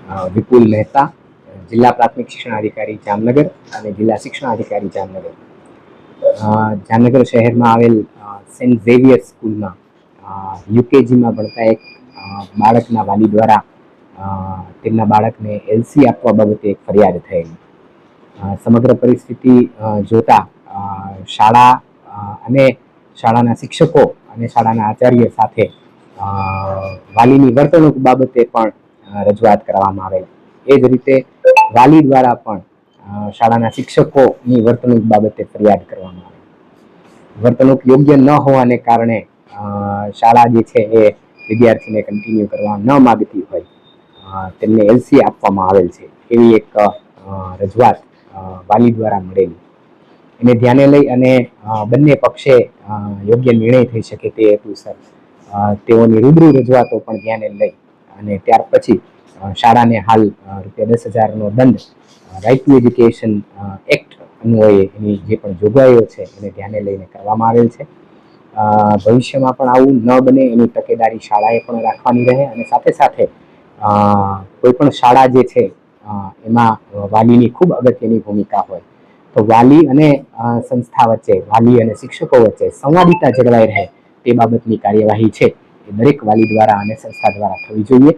વિપુલ મહેતા, જિલ્લા પ્રાથમિક શિક્ષણાધિકારી જામનગર અને જિલ્લા શિક્ષણાધિકારી જામનગર. જામનગર શહેરમાં આવેલ સેન્ટ ઝેવિયર સ્કૂલમાં યુકેજીમાં ભણતા એક બાળકના વાલી દ્વારા તેમના બાળકને એલસી આપવા બાબતે એક ફરિયાદ થયેલી. સમગ્ર પરિસ્થિતિ જોતા શાળા અને શાળાના શિક્ષકો અને શાળાના આચાર્ય સાથે વાલીની વર્તણૂક બાબતે પણ રજૂઆત કરવામાં આવેલ. એ જ રીતે વાલી દ્વારા પણ શાળાના શિક્ષકોની વર્તણૂક બાબતે ફરિયાદ કરવામાં આવે. વર્તણૂક યોગ્ય ન હોવાને કારણે શાળા જે છે એ વિદ્યાર્થીને કન્ટિન્યુ કરવા ન માગતી હોય તેમને એલસી આપવામાં આવેલ છે એવી એક રજૂઆત વાલી દ્વારા મળેલી. એને ધ્યાને લઈ અને બંને પક્ષે યોગ્ય નિર્ણય થઈ શકે તે હેતુસર તેઓની રૂબરૂ રજૂઆતો પણ ધ્યાને લઈ અને ત્યાર પછી શાળાને હાલ ₹10,000નો દંડ રાઇટ ટુ એજ્યુકેશન એક્ટ અન્વયે એની જે પણ જોગવાઈઓ છે એને ધ્યાને લઈને કરવામાં આવેલ છે. ભવિષ્યમાં પણ આવું ન બને એની તકેદારી શાળાએ પણ રાખવાની રહે અને સાથે સાથે કોઈ પણ શાળા જે છે એમાં વાલીની ખૂબ અગત્યની ભૂમિકા હોય તો વાલી અને સંસ્થા વચ્ચે, વાલી અને શિક્ષકો વચ્ચે સંવાદિતા જળવાઈ રહે તે બાબતની કાર્યવાહી છે એ દરેક વાલી દ્વારા અને સંસ્થા દ્વારા થવી જોઈએ.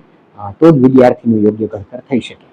તો જ વિદ્યાર્થીનું યોગ્ય ઘડતર થઈ શકે.